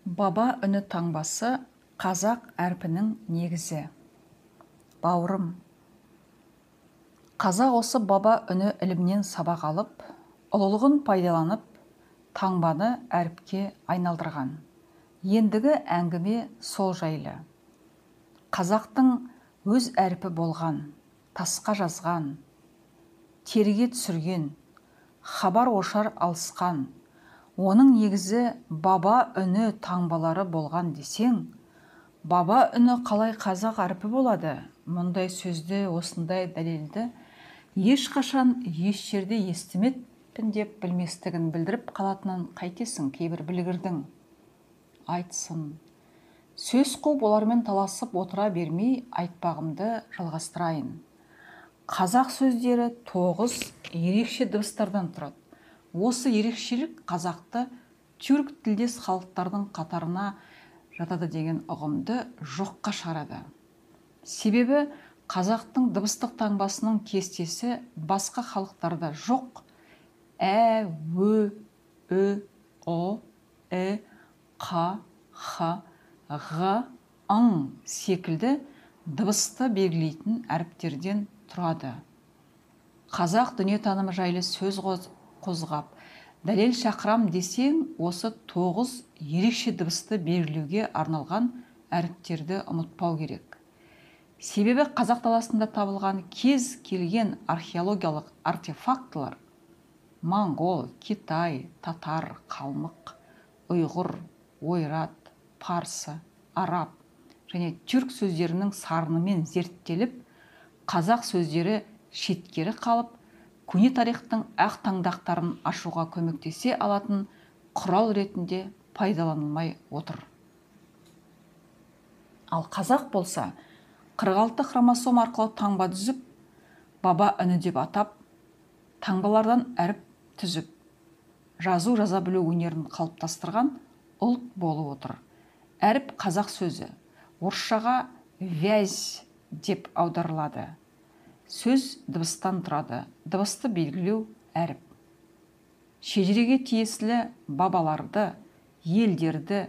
Баба үні таңбасы қазақ әрпінің негізі. Бауырым, қазақ осы баба үні ілімнен сабақ алып, ұлылығын пайдаланып, таңбаны әріпке айналдырған. Ендігі әңгіме сол жайлы. Қазақтың өз әрпі болған, тасқа жазған, терге түсірген, хабар ошар алысқан, оның негізі баба үні таңбалары болған десең, баба үні қалай қазақ әрпі болады? Мұндай сөзді, осындай дәлелді ешқашан еш жерде естімеппін деп білместігін білдіріп қалатынын қайтесің кейбір білгірдің? Айтсын. Сөз қуып олармен таласып отыра бермей айтпағымды жалғастырайын. Қазақ сөздері 9 ерекше дыбыстардан тұрады. Осы ерекшелік қазақты түрік тілдес халықтардың қатарына жатады деген ұғымды жоққа шығарады. Себебі қазақтың дыбыстық таңбасының кестесі басқа халықтарда жоқ. Ә, ө, о, қ, х, ғ, ың секілді дыбысты белгілейтін әріптерден тұрады. Қазақ дүниетанымы жайлы сөз қозғап, дәлел шақырам десең, осы 9 ерекше дыбысты белгілеуге арналған әріптерді ұмытпау керек. Себебі қазақ даласында табылған кез келген археологиялық артефактылар моңғол, Китай, татар, қалмық, ұйғыр, ойрат, парсы, араб және түрк сөздерінің сарынымен зерттеліп, қазақ сөздері шеткері қалып, көне тарихтың ақ таңдақтарын ашуға көмектесе алатын құрал ретінде пайдаланылмай отыр. Ал қазақ болса, 46 хромосом арқылы таңба түзіп, баба үні деп атап, таңбалардан әріп түзіп, жазу жаза білу өнерін қалыптастырған ұлт болып отыр. Әріп қазақ сөзі, орысшаға вязь деп аударылады. Сөз дыбыстан тұрады. Дыбысты белгілеу әріп. Шежіреге тиесілі бабаларды, елдерді,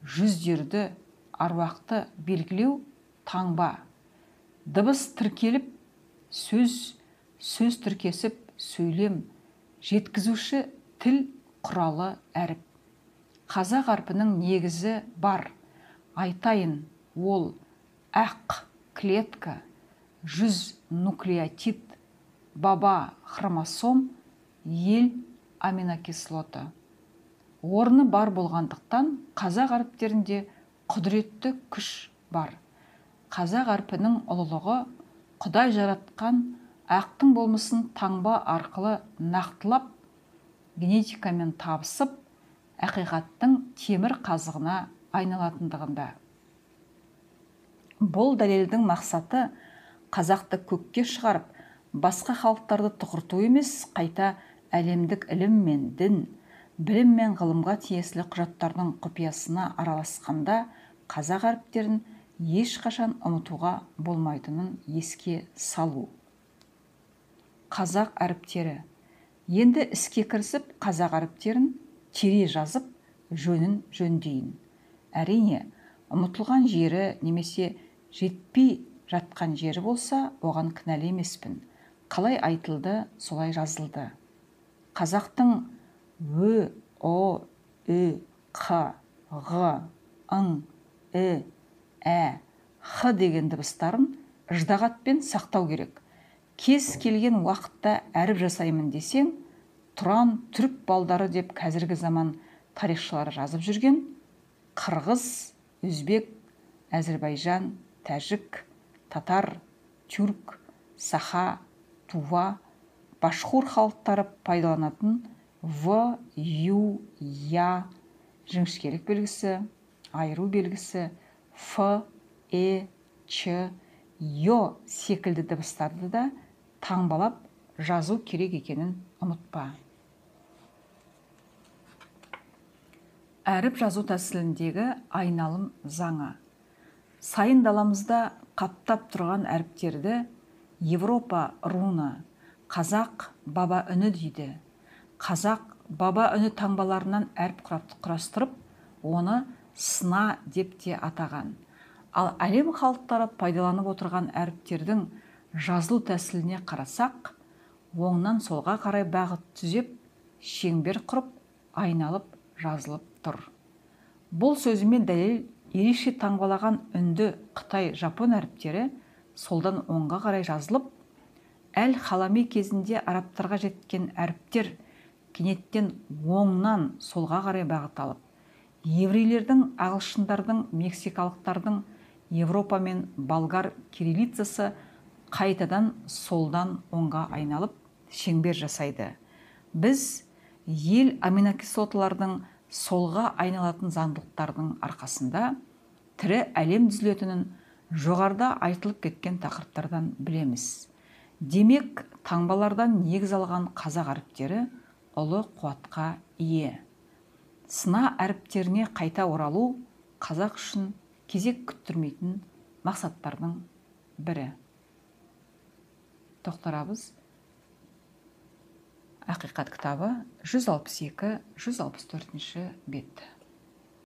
жүздерді, аруақты белгілеу таңба. Дыбыс тіркеліп, сөз тіркесіп, сөйлем, жеткізуші тіл құралы әріп. Қазақ әрпінің негізі бар. Айтайын, ол ақ клетка, жүз нуклеотид, баба хромосом, ел аминокислота. Орны бар болғандықтан қазақ әріптерінде құдіретті күш бар. Қазақ әрпінің ұлылығы Құдай жаратқан ақтың болмысын таңба арқылы нақтылап, генетикамен табысып, ақиқаттың темір қазығына айналатындығында. Бұл дәлелдің мақсаты қазақты көкке шығарып, басқа халықтарды тұқырту емес, қайта әлемдік ілім мен дін, білім мен ғылымға тиесілі құжаттардың құпиясына араласқанда қазақ әріптерін ешқашан ұмытуға болмайтынын еске салу. Қазақ әріптері. Енді іске кірісіп, қазақ әріптерін тере жазып, жөнін жөндейін. Әрине, ұмытылған жері немесе жетпей жатқан жері болса, оған кінәлі емеспін. Қалай айтылды, солай жазылды. Қазақтың ө, о, қ, ғ, ың, х деген дыбыстарын ыждағатпен сақтау керек. Кез келген уақытта әріп жасаймын десең, тұран түрік балдары деп қазіргі заман тарихшылары жазып жүрген, қырғыз, өзбек, әзірбайжан, тәжік, татар, түрк, саха, тува, башқұр халықтары пайдаланатын в, ю, я, жіңішкелік белгісі, айыру белгісі, ф, ч, йо секілді дыбыстарды да таңбалап жазу керек екенін ұмытпа. Әріп жазу тәсіліндегі айналым заңы. Сайын даламызда қаптап тұрған әріптерді Европа руны, қазақ баба үні дейді. Қазақ баба үні таңбаларынан әріп құрастырып, оны сына деп те атаған. Ал әлем халықтары пайдаланып отырған әріптердің жазылу тәсіліне қарасақ, оңнан солға қарай бағыт түзеп, шеңбер құрып, айналып жазылып тұр. Бұл сөзіме дәлел ерекше таңбалаған үнді Қытай, Жапон әріптері солдан оңға қарай жазылып, әл-Халами кезінде арабтарға жеткен әріптер кенеттен оңнан солға қарай бағыт алып, еврейлердің, ағылшындардың, мексикалықтардың, Европа мен болгар кириллицасы қайтадан солдан оңға айналып шеңбер жасайды. Біз ел аминокислоталардың солға айналатын заңдылықтардың арқасында тірі әлем түзілетінін жоғарыда айтылып кеткен тақырыптардан білеміз. Демек, таңбалардан негіз алған қазақ әріптері ұлы қуатқа ие. Сына әріптеріне қайта оралу қазақ үшін кезек күттірмейтін мақсаттардың бірі. Тоқтарабыз. Ақиқат кітабы 162-164 бет.